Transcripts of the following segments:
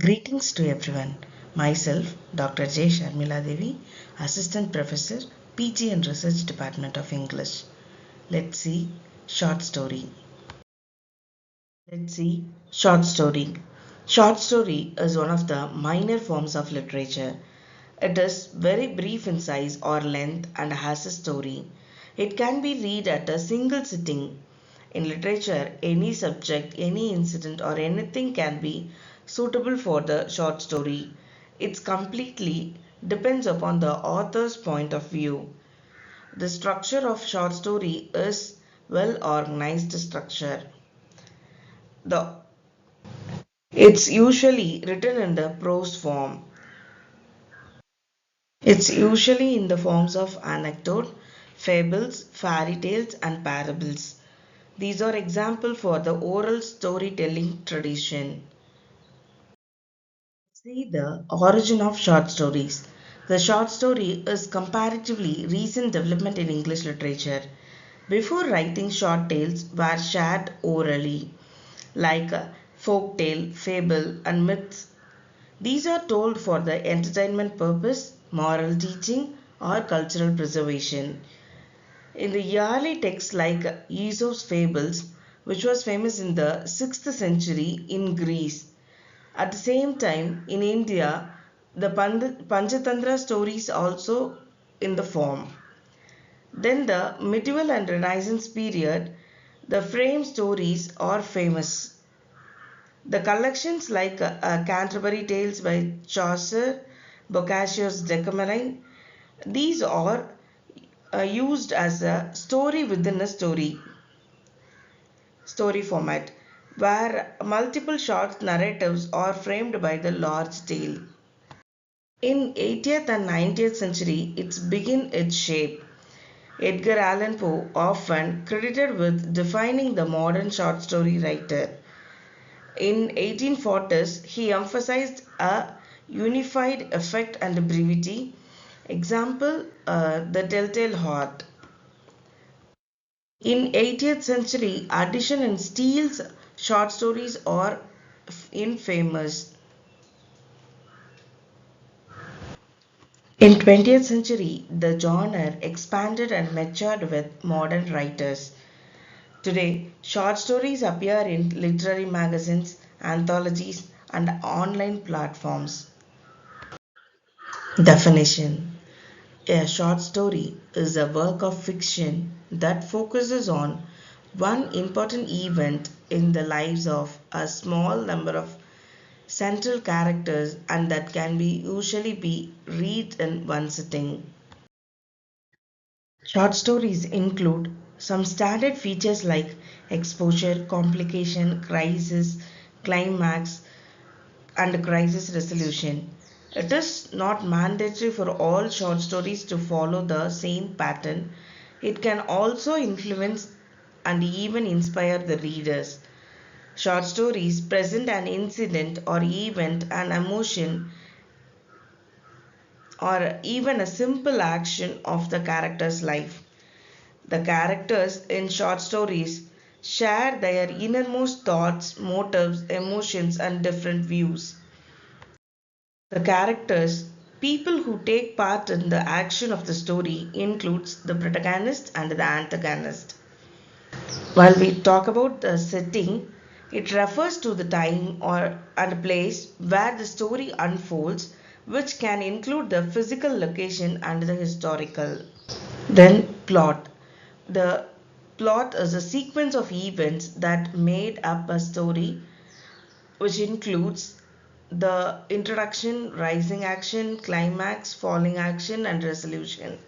Greetings to everyone. Myself, Dr. J. Sharmila Devi, Assistant Professor, PG and Research Department of English. Let's see short story. Let's see short story. Short story is one of the minor forms of literature. It is very brief in size or length and has a story. It can be read at a single sitting. In literature, any subject, any incident, or anything can be suitable for the short story. It completely depends upon the author's point of view. The structure of short story is well organized structure. The it's usually written in the prose form. It's usually in the forms of anecdote, fables, fairy tales, and parables. These are examples for the oral storytelling tradition. See the origin of short stories. The short story is comparatively recent development in English literature. Before writing, short tales were shared orally, like folk tale, fable, and myths. These are told for the entertainment purpose, moral teaching, or cultural preservation. In the early texts like Aesop's fables, which was famous in the 6th century in Greece. At the same time, in India, the Panchatantra stories also in the form. Then the medieval and Renaissance period, the frame stories are famous. The collections like Canterbury Tales by Chaucer, Boccaccio's Decameron, these are used as a story within a story format, where multiple short narratives are framed by the large tale. In 18th and 19th century, it's begin its shape. Edgar Allan Poe, often credited with defining the modern short story writer. In 1840s, he emphasized a unified effect and brevity. Example, The Telltale Heart. In 18th century, Addison and Steele's short stories are infamous. In 20th century, the genre expanded and matured with modern writers. Today, short stories appear in literary magazines, anthologies, and online platforms. Definition: a short story is a work of fiction that focuses on one important event in the lives of a small number of central characters and that can be usually be read in one sitting. Short stories include some standard features like exposure, complication, crisis, climax, and crisis resolution. It is not mandatory for all short stories to follow the same pattern. It can also influence and even inspire the readers. Short stories present an incident or event, an emotion, or even a simple action of the character's life. The characters in short stories share their innermost thoughts, motives, emotions, and different views. The characters, people who take part in the action of the story, includes the protagonist and the antagonist. While we talk about the setting, it refers to the time or and place where the story unfolds, which can include the physical location and the historical. Then plot. The plot is a sequence of events that made up a story, which includes the introduction, rising action, climax, falling action, and resolution.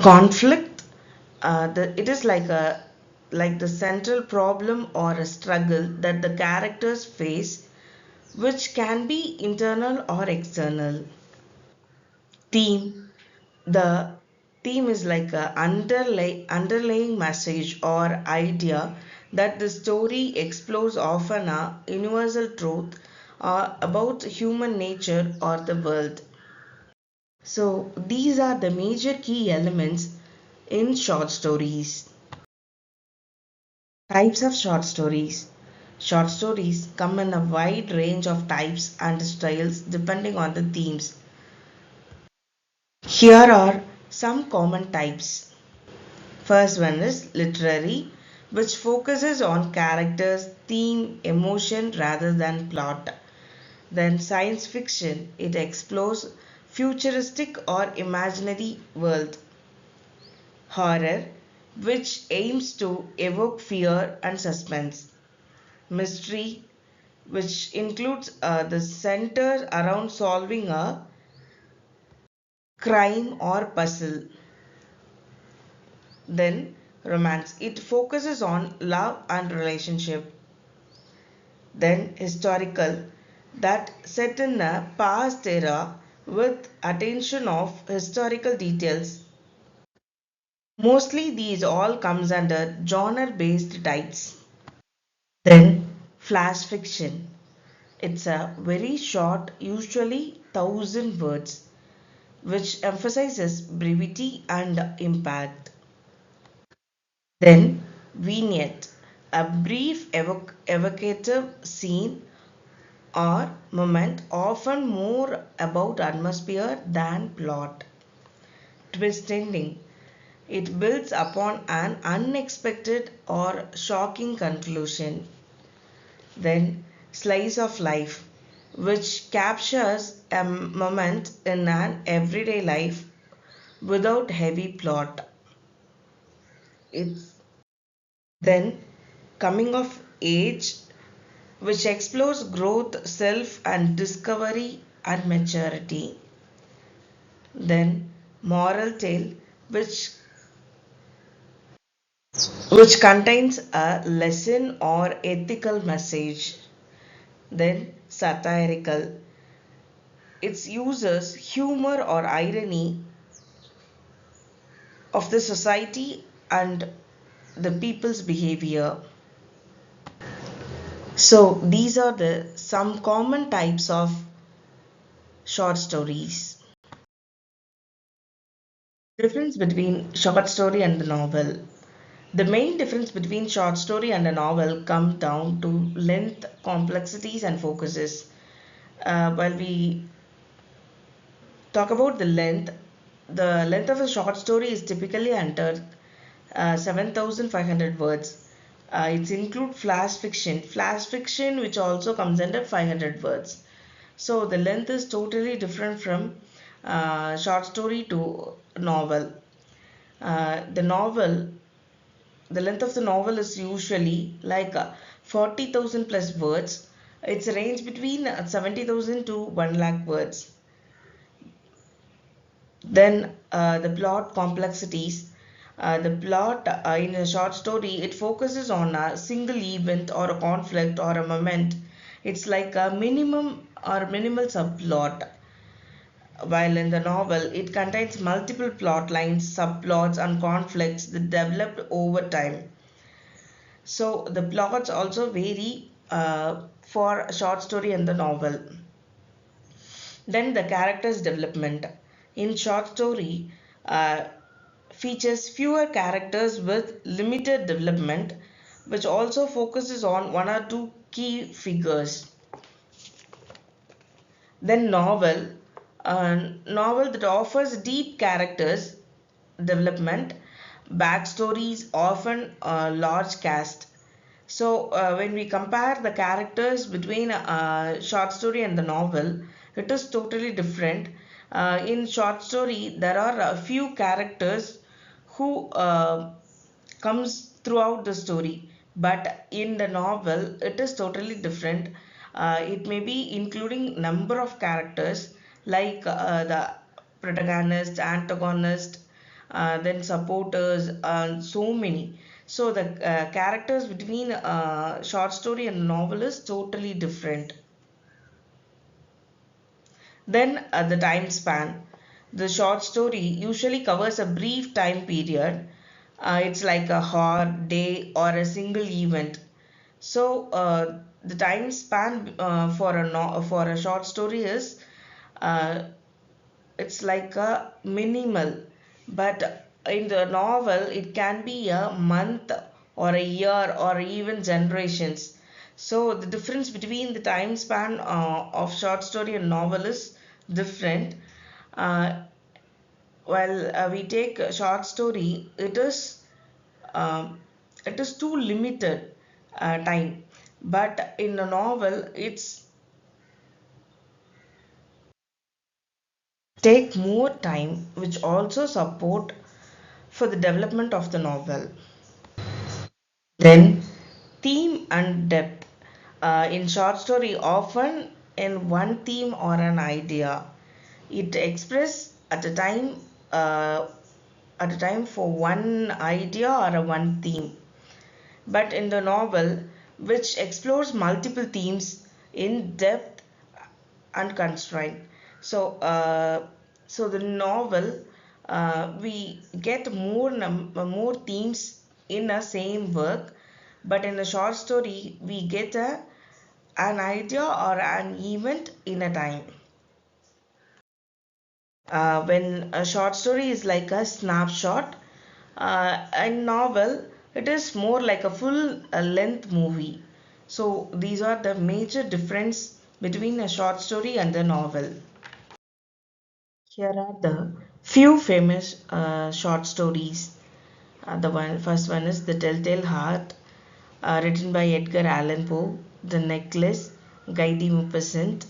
Conflict. It is like the central problem or a struggle that the characters face, which can be internal or external. Theme. The theme is like a underlying message or idea that the story explores, often a universal truth about human nature or the world. So these are the major key elements in short stories. Types of short stories. Short stories come in a wide range of types and styles depending on the themes. Here are some common types. First one is literary, which focuses on characters, theme, emotion rather than plot. Then science fiction, it explores futuristic or imaginary world. Horror, which aims to evoke fear and suspense. Mystery, which includes the center around solving a crime or puzzle. Then romance, it focuses on love and relationship. Then historical, that set in a past era with attention of historical details. Mostly these all comes under genre based types. Then flash fiction, it's a very short, usually 1,000 words, which emphasizes brevity and impact. Then vignette, a brief evocative scene or moment, often more about atmosphere than plot. Twist ending, it builds upon an unexpected or shocking conclusion. Then slice of life, which captures a moment in an everyday life without heavy plot. It's then coming of age, which explores growth, self and discovery and maturity. Then moral tale, which contains a lesson or ethical message. Then satirical, it uses humor or irony of the society and the people's behavior. So these are the some common types of short stories. Difference between short story and the novel. The main difference between short story and a novel comes down to length, complexities, and focuses. While we talk about the length of a short story is typically under 7,500 words. It includes flash fiction, which also comes under 500 words. So the length is totally different from short story to novel. The novel, the length of the novel is usually like 40,000 plus words. It's a range between 70,000 to 1 lakh words. Then the plot complexities. The plot in a short story, it focuses on a single event or a conflict or a moment. It's like a minimum or minimal subplot. While in the novel, it contains multiple plot lines, subplots, and conflicts that developed over time. So the plots also vary for a short story and the novel. Then the characters development. In short story, uh, features fewer characters with limited development, which also focuses on one or two key figures. Then novel that offers deep characters development, backstories, often a large cast. So when we compare the characters between a short story and the novel, it is totally different. In short story, there are a few characters who comes throughout the story, but in the novel, it is totally different. It may be including number of characters like the protagonist, antagonist, then supporters, and so many. So the characters between short story and novel is totally different. Then the time span. The short story usually covers a brief time period. It's like a hour, day, or a single event. So the time span for a for a short story is uh, it's like a minimal, but in the novel it can be a month or a year or even generations. So the difference between the time span of short story and novel is different. Uh, while we take a short story, um, it is too limited time, but in a novel, it's take more time, which also support for the development of the novel. Then, theme and depth. In short story, often in one theme or an idea, it express uh, at a time for one idea or a one theme. But in the novel, which explores multiple themes in depth and constraint. So, so the novel, we get more themes in a same work, but in a short story, we get an idea or an event in a time. When a short story is like a snapshot, a novel, it is more like a full length movie. So these are the major difference between a short story and a novel. Here are the few famous short stories. First one is The Telltale Heart, written by Edgar Allan Poe. The Necklace, Guy de Maupassant.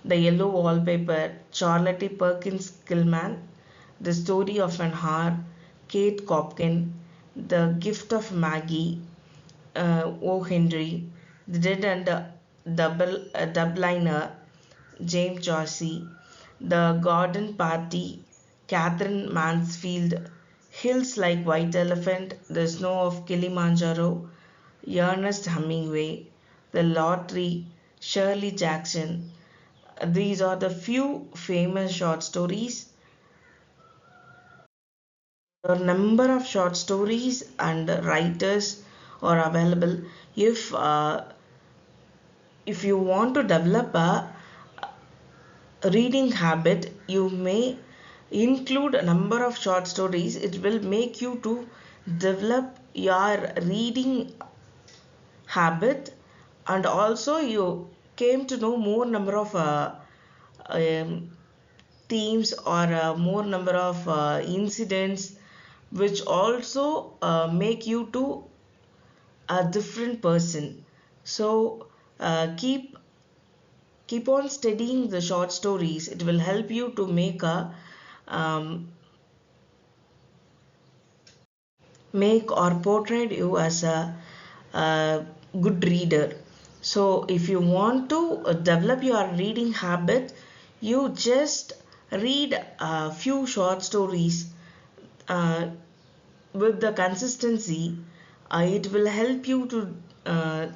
The Yellow Wallpaper, Charlotte Perkins Gilman. The Story of an Hour, Kate Copkin. The Gift of Maggie, O. Henry. The Dead and the Dubliner, James Joyce. The Garden Party, Catherine Mansfield. Hills Like White Elephant, The Snow of Kilimanjaro, Ernest Hemingway. The Lottery, Shirley Jackson. These are the few famous short stories. A number of short stories and writers are available. If you want to develop a reading habit, you may include a number of short stories. It will make you to develop your reading habit, and also you came to know more number of um, themes or more number of incidents, which also make you to a different person. So keep on studying the short stories. It will help you to um, make or portray you as a good reader. So if you want to develop your reading habit, you just read a few short stories uh, with the consistency. It will uh,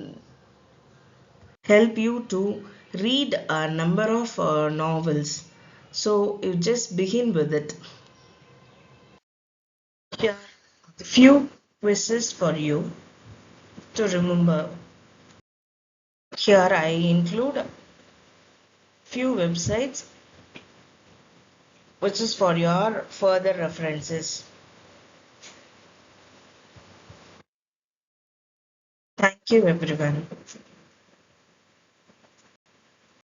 help you to read a number of novels. So you just begin with it. Here are few quizzes for you to remember. Here I include few websites which is for your further references. Thank you everyone.